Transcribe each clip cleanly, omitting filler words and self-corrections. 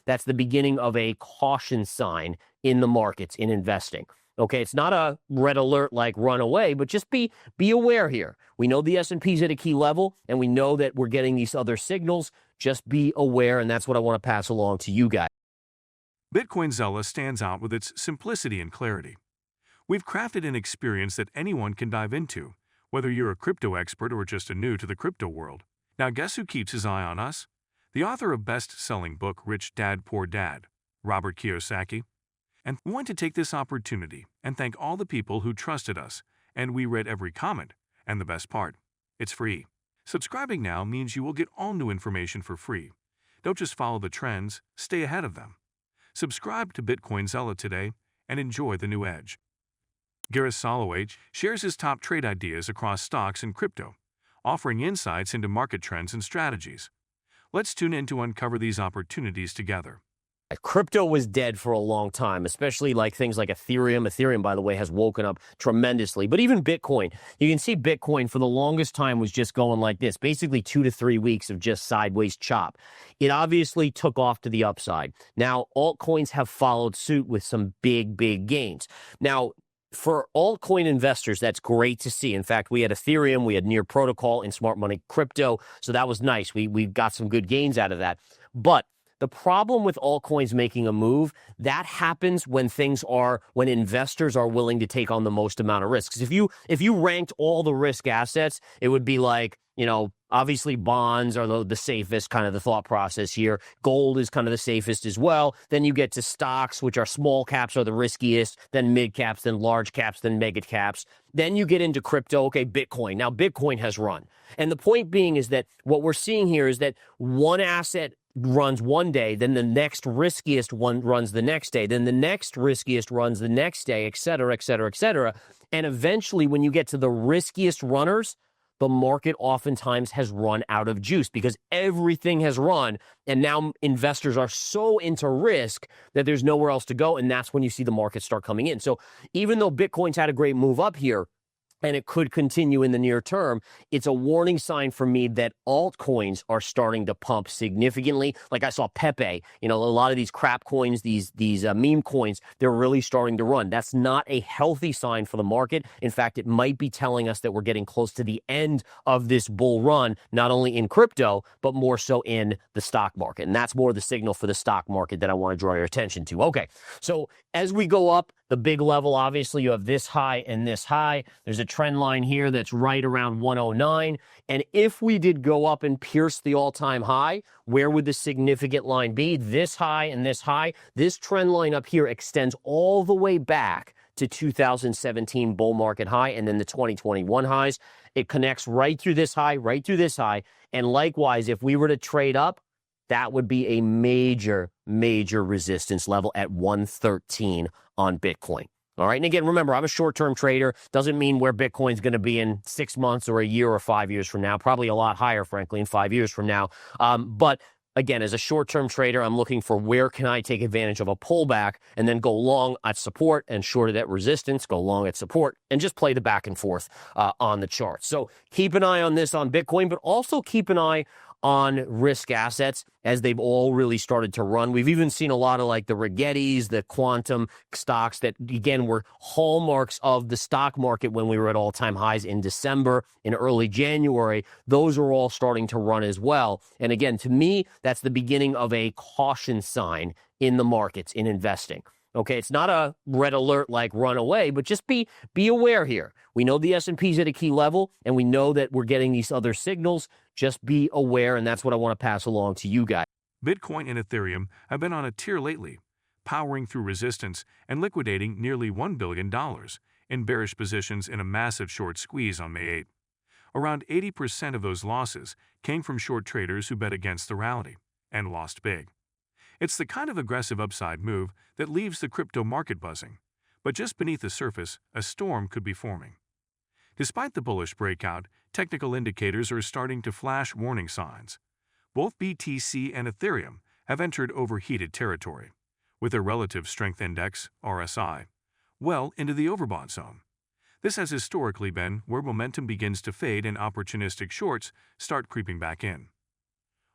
that's the beginning of a caution sign in the markets, in investing. Okay, it's not a red alert like run away, but just be aware here. We know the S&P's at a key level, and we know that we're getting these other signals. Just be aware, and that's what I want to pass along to you guys. Bitcoin Zella stands out with its simplicity and clarity. We've crafted an experience that anyone can dive into, whether you're a crypto expert or just a new to the crypto world. Now guess who keeps his eye on us? The author of best-selling book Rich Dad Poor Dad, Robert Kiyosaki. And we want to take this opportunity and thank all the people who trusted us, and we read every comment. And the best part, it's free. Subscribing now means you will get all new information for free. Don't just follow the trends, stay ahead of them. Subscribe to Bitcoin Zella today and enjoy the new edge. Gareth Soloway shares his top trade ideas across stocks and crypto, offering insights into market trends and strategies. Let's tune in to uncover these opportunities together. Crypto was dead for a long time, especially like things like Ethereum. Ethereum, by the way, has woken up tremendously. But even Bitcoin, you can see Bitcoin for the longest time was just going like this, basically 2 to 3 weeks of just sideways chop. It obviously took off to the upside. Now, altcoins have followed suit with some big gains. Now, for altcoin investors, that's great to see. In fact, we had Ethereum, we had Near Protocol and Smart Money Crypto, so that was nice. We got some good gains out of that. But the problem with altcoins making a move, that happens when when investors are willing to take on the most amount of risks. If you ranked all the risk assets, it would be like, obviously bonds are the safest, kind of the thought process here. Gold is kind of the safest as well. Then you get to stocks, which are small caps are the riskiest, then mid caps, then large caps, then mega caps. Then you get into crypto, okay, Bitcoin. Now Bitcoin has run. And the point being is that what we're seeing here is that one asset runs one day, then the next riskiest one runs the next day, then the next riskiest runs the next day, et cetera, et cetera, et cetera. And eventually, when you get to the riskiest runners, the market oftentimes has run out of juice because everything has run. And now investors are so into risk that there's nowhere else to go. And that's when you see the market start coming in. So even though Bitcoin's had a great move up here, and it could continue in the near term, it's a warning sign for me that altcoins are starting to pump significantly. Like I saw Pepe, a lot of these crap coins, these meme coins, they're really starting to run. That's not a healthy sign for the market. In fact, it might be telling us that we're getting close to the end of this bull run, not only in crypto, but more so in the stock market. And that's more the signal for the stock market that I want to draw your attention to. Okay, so as we go up, the big level, obviously, you have this high and this high. There's a trend line here that's right around 109. And if we did go up and pierce the all-time high, where would the significant line be? This high and this high. This trend line up here extends all the way back to 2017 bull market high and then the 2021 highs. It connects right through this high, right through this high. And likewise, if we were to trade up, that would be a major resistance level at 113 on Bitcoin. All right. And again, remember, I'm a short-term trader. Doesn't mean where Bitcoin's going to be in 6 months or a year or 5 years from now. Probably a lot higher, frankly, in 5 years from now. But again, as a short-term trader, I'm looking for where can I take advantage of a pullback and then go long at support and short it at resistance, go long at support, and just play the back and forth on the chart. So keep an eye on this on Bitcoin, but also keep an eye on risk assets as they've all really started to run. We've even seen a lot of like the Rigettis, the quantum stocks that, again, were hallmarks of the stock market when we were at all-time highs in December, in early January. Those are all starting to run as well. And again, to me, that's the beginning of a caution sign in the markets, in investing. Okay, it's not a red alert like run away, but just be aware here. We know the S&P's at a key level, and we know that we're getting these other signals. Just be aware, and that's what I want to pass along to you guys. Bitcoin and Ethereum have been on a tear lately, powering through resistance and liquidating nearly $1 billion in bearish positions in a massive short squeeze on May 8. Around 80% of those losses came from short traders who bet against the rally and lost big. It's the kind of aggressive upside move that leaves the crypto market buzzing, but just beneath the surface, a storm could be forming. Despite the bullish breakout, technical indicators are starting to flash warning signs. Both BTC and Ethereum have entered overheated territory, with their relative strength index, RSI, well into the overbought zone. This has historically been where momentum begins to fade and opportunistic shorts start creeping back in.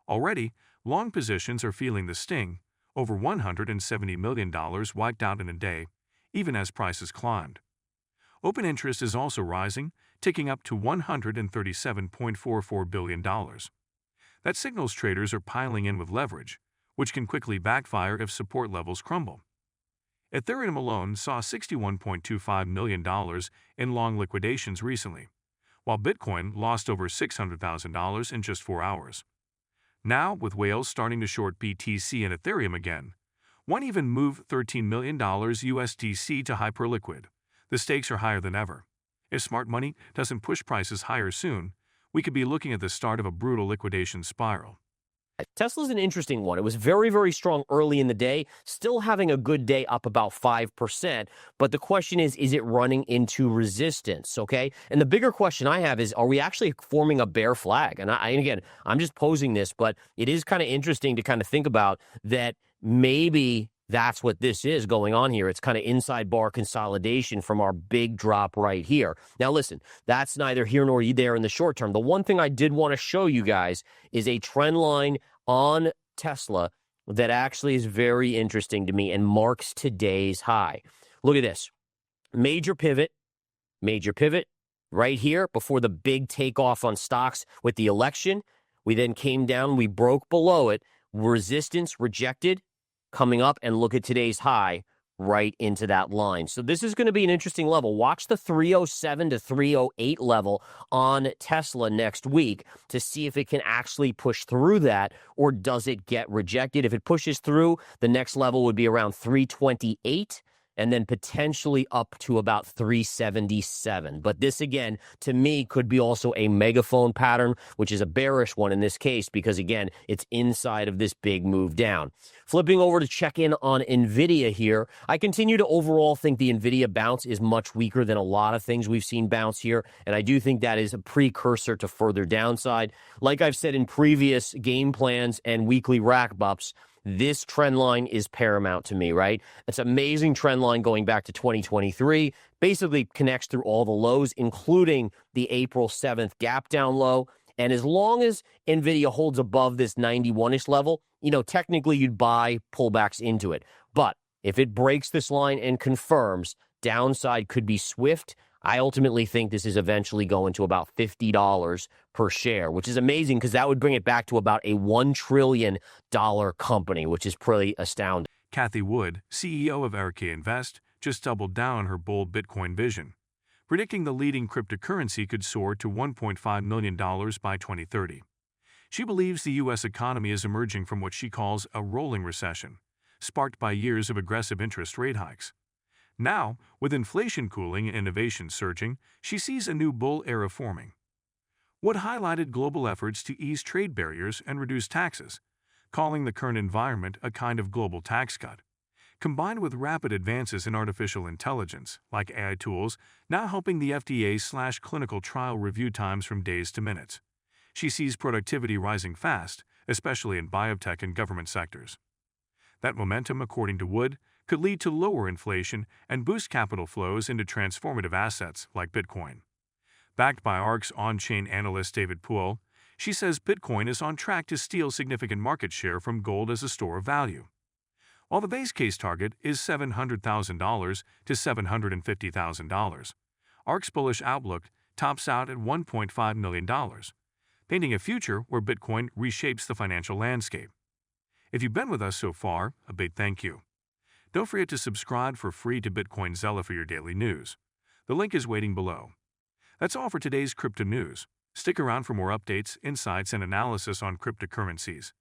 Already, long positions are feeling the sting, over $170 million wiped out in a day, even as prices climbed. Open interest is also rising, ticking up to $137.44 billion. That signals traders are piling in with leverage, which can quickly backfire if support levels crumble. Ethereum alone saw $61.25 million in long liquidations recently, while Bitcoin lost over $600,000 in just 4 hours. Now, with whales starting to short BTC and Ethereum again, one even moved $13 million USDC to hyperliquid. The stakes are higher than ever. If smart money doesn't push prices higher soon, we could be looking at the start of a brutal liquidation spiral. Tesla's an interesting one. It was very, very strong early in the day, still having a good day up about 5%. But the question is it running into resistance? Okay. And the bigger question I have is, are we actually forming a bear flag? And again, I'm just posing this, but it is kind of interesting to kind of think about that maybe that's what this is going on here. It's kind of inside bar consolidation from our big drop right here. Now, listen, that's neither here nor there in the short term. The one thing I did want to show you guys is a trend line on Tesla that actually is very interesting to me and marks today's high. Look at this. Major pivot right here before the big takeoff on stocks with the election. We then came down, we broke below it, resistance rejected, coming up, and look at today's high right into that line. So this is going to be an interesting level. Watch the 307 to 308 level on Tesla next week to see if it can actually push through that, or does it get rejected. If it pushes through, the next level would be around 328. And then potentially up to about 377. But this, again, to me, could be also a megaphone pattern, which is a bearish one in this case, because, again, it's inside of this big move down. Flipping over to check in on Nvidia here, I continue to overall think the Nvidia bounce is much weaker than a lot of things we've seen bounce here, and I do think that is a precursor to further downside. Like I've said in previous game plans and weekly rack bups, this trend line is paramount to me, right? It's an amazing trend line going back to 2023, basically connects through all the lows, including the April 7th gap down low. And as long as Nvidia holds above this 91-ish level, technically you'd buy pullbacks into it. But if it breaks this line and confirms, downside could be swift. I ultimately think this is eventually going to about $50 per share, which is amazing because that would bring it back to about a $1 trillion company, which is pretty astounding. Cathie Wood, CEO of RK Invest, just doubled down on her bold Bitcoin vision, predicting the leading cryptocurrency could soar to $1.5 million by 2030. She believes the U.S. economy is emerging from what she calls a rolling recession, sparked by years of aggressive interest rate hikes. Now, with inflation cooling and innovation surging, she sees a new bull era forming. Wood highlighted global efforts to ease trade barriers and reduce taxes, calling the current environment a kind of global tax cut. Combined with rapid advances in artificial intelligence, like AI tools, now helping the FDA/clinical trial review times from days to minutes. She sees productivity rising fast, especially in biotech and government sectors. That momentum, according to Wood, could lead to lower inflation and boost capital flows into transformative assets like Bitcoin. Backed by ARK's on-chain analyst David Poole, she says Bitcoin is on track to steal significant market share from gold as a store of value. While the base case target is $700,000 to $750,000, ARK's bullish outlook tops out at $1.5 million, painting a future where Bitcoin reshapes the financial landscape. If you've been with us so far, a big thank you. Don't forget to subscribe for free to Bitcoin Zella for your daily news. The link is waiting below. That's all for today's crypto news. Stick around for more updates, insights, and analysis on cryptocurrencies.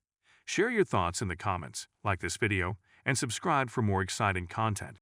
Share your thoughts in the comments, like this video, and subscribe for more exciting content.